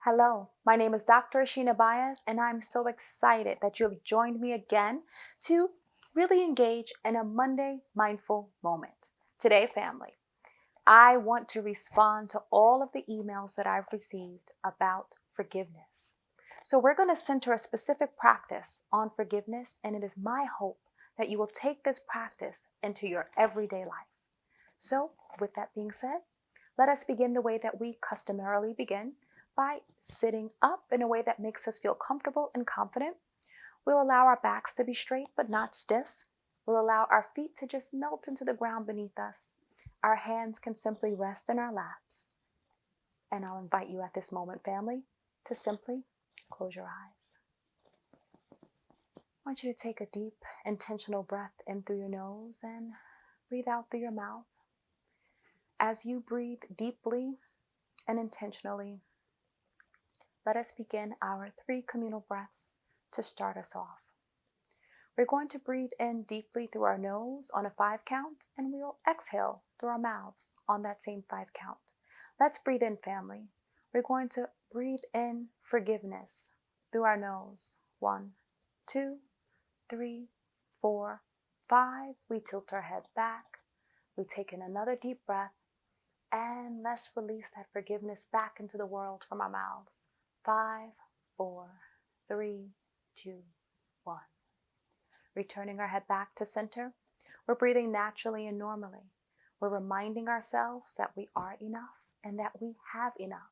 Hello, my name is Dr. Ashina Baez, and I'm so excited that you have joined me again to really engage in a Monday mindful moment. Today, family, I want to respond to all of the emails that I've received about forgiveness. So, we're going to center a specific practice on forgiveness, and it is my hope that you will take this practice into your everyday life. So, with that being said, let us begin the way that we customarily begin by sitting up in a way that makes us feel comfortable and confident. We'll allow our backs to be straight but not stiff. We'll allow our feet to just melt into the ground beneath us. Our hands can simply rest in our laps. And I'll invite you at this moment, family, to simply close your eyes. I want you to take a deep, intentional breath in through your nose and breathe out through your mouth. As you breathe deeply and intentionally, let us begin our 3 communal breaths to start us off. We're going to breathe in deeply through our nose on a 5 count, and we'll exhale through our mouths on that same 5 count. Let's breathe in, family. We're going to breathe in forgiveness through our nose. 1, 2, 3, 4, 5. We tilt our head back. We take in another deep breath, and let's release that forgiveness back into the world from our mouths. 5, 4, 3, 2, 1. Returning our head back to center, we're breathing naturally and normally. We're reminding ourselves that we are enough and that we have enough.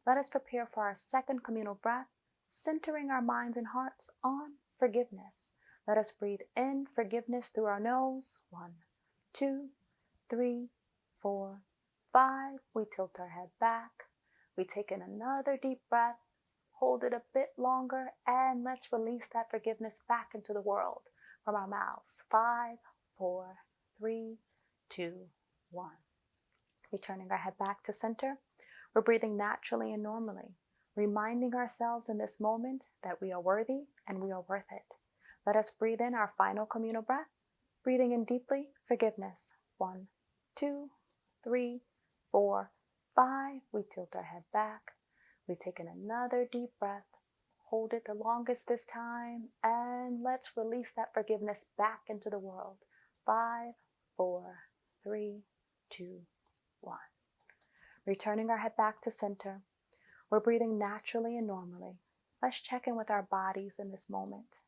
Let us prepare for our 2nd communal breath, centering our minds and hearts on forgiveness. Let us breathe in forgiveness through our nose. 1, 2, 3, 4, 5. We tilt our head back. We take in another deep breath. Hold it a bit longer, and let's release that forgiveness back into the world from our mouths. 5, 4, 3, 2, 1. Returning our head back to center, we're breathing naturally and normally, reminding ourselves in this moment that we are worthy and we are worth it. Let us breathe in our final communal breath, breathing in deeply, forgiveness. 1, 2, 3, 4, 5. We tilt our head back. We take in another deep breath, hold it the longest this time, and let's release that forgiveness back into the world. 5, 4, 3, 2, 1. Returning our head back to center, we're breathing naturally and normally. Let's check in with our bodies in this moment.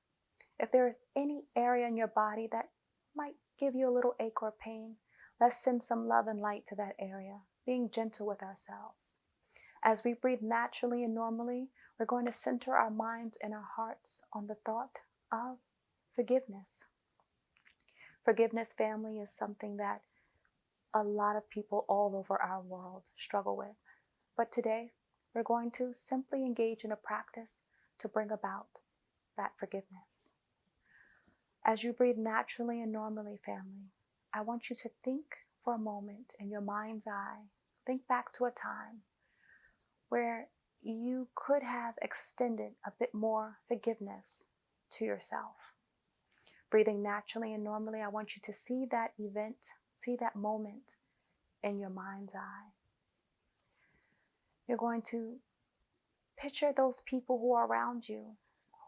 If there is any area in your body that might give you a little ache or pain, let's send some love and light to that area, being gentle with ourselves. As we breathe naturally and normally, we're going to center our minds and our hearts on the thought of forgiveness. Forgiveness, family, is something that a lot of people all over our world struggle with. But today, we're going to simply engage in a practice to bring about that forgiveness. As you breathe naturally and normally, family, I want you to think for a moment in your mind's eye. Think back to a time where you could have extended a bit more forgiveness to yourself. Breathing naturally and normally, I want you to see that event, see that moment in your mind's eye. You're going to picture those people who are around you.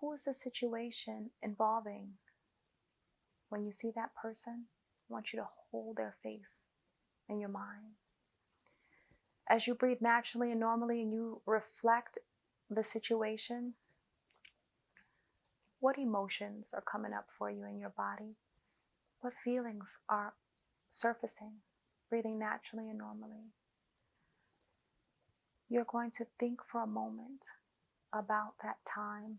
Who is the situation involving? When you see that person, I want you to hold their face in your mind. As you breathe naturally and normally and you reflect the situation, what emotions are coming up for you in your body? What feelings are surfacing? Breathing naturally and normally. You're going to think for a moment about that time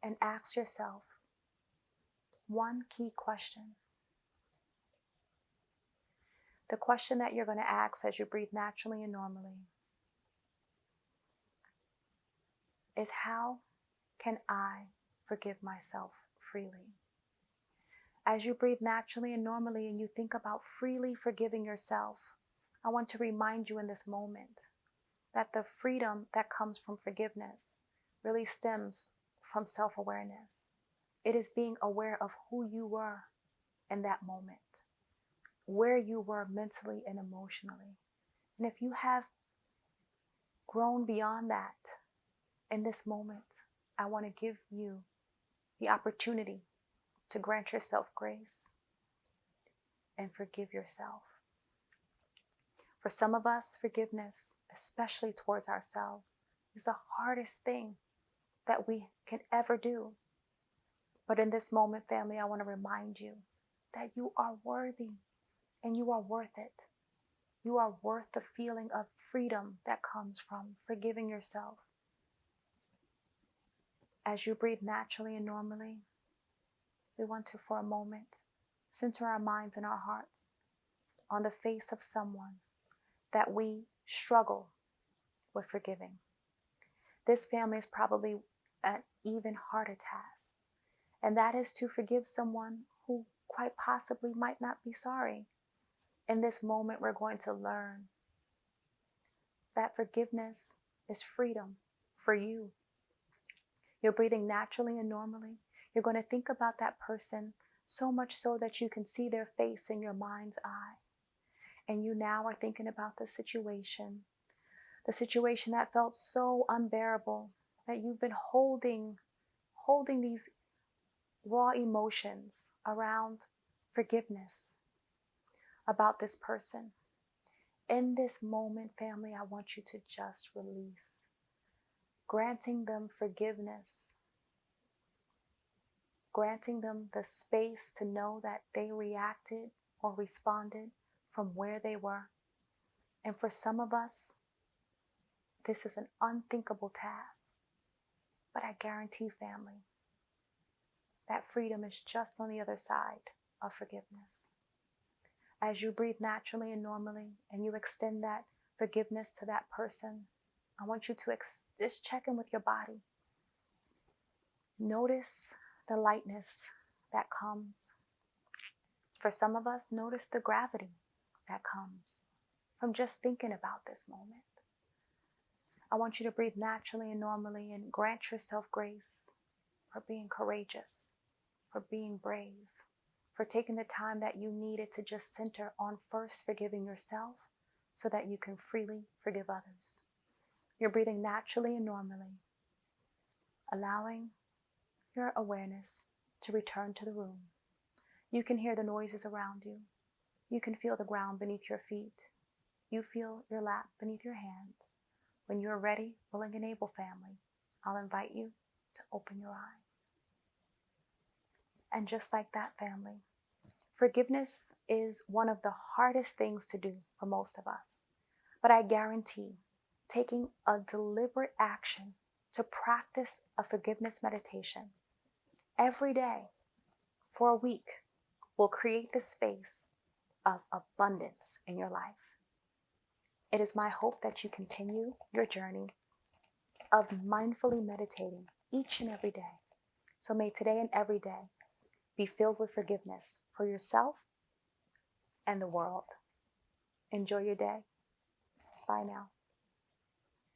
and ask yourself one key question. The question that you're going to ask as you breathe naturally and normally is, how can I forgive myself freely? As you breathe naturally and normally and you think about freely forgiving yourself, I want to remind you in this moment that the freedom that comes from forgiveness really stems from self-awareness. It is being aware of who you were in that moment, where you were mentally and emotionally. And if you have grown beyond that, in this moment, I want to give you the opportunity to grant yourself grace and forgive yourself. For some of us, forgiveness, especially towards ourselves, is the hardest thing that we can ever do. But in this moment, family, I want to remind you that you are worthy and you are worth it. You are worth the feeling of freedom that comes from forgiving yourself. As you breathe naturally and normally, we want to, for a moment, center our minds and our hearts on the face of someone that we struggle with forgiving. This, family, is probably an even harder task, and that is to forgive someone who quite possibly might not be sorry. In this moment, we're going to learn that forgiveness is freedom for you. You're breathing naturally and normally. You're going to think about that person so much so that you can see their face in your mind's eye. And you now are thinking about the situation that felt so unbearable, that you've been holding these raw emotions around forgiveness about this person. In this moment, family, I want you to just release, granting them forgiveness, granting them the space to know that they reacted or responded from where they were. And for some of us, this is an unthinkable task. But I guarantee, family, that freedom is just on the other side of forgiveness. As you breathe naturally and normally and you extend that forgiveness to that person, I want you to just check in with your body. Notice the lightness that comes. For some of us, notice the gravity that comes from just thinking about this moment. I want you to breathe naturally and normally and grant yourself grace for being courageous, for being brave, for taking the time that you needed to just center on first forgiving yourself so that you can freely forgive others. You're breathing naturally and normally, allowing your awareness to return to the room. You can hear the noises around you. You can feel the ground beneath your feet. You feel your lap beneath your hands. When you're ready, willing and able, family, I'll invite you to open your eyes. And just like that, family, forgiveness is one of the hardest things to do for most of us. But I guarantee taking a deliberate action to practice a forgiveness meditation every day for a week will create the space of abundance in your life. It is my hope that you continue your journey of mindfully meditating each and every day. So may today and every day be filled with forgiveness for yourself and the world. Enjoy your day. Bye now.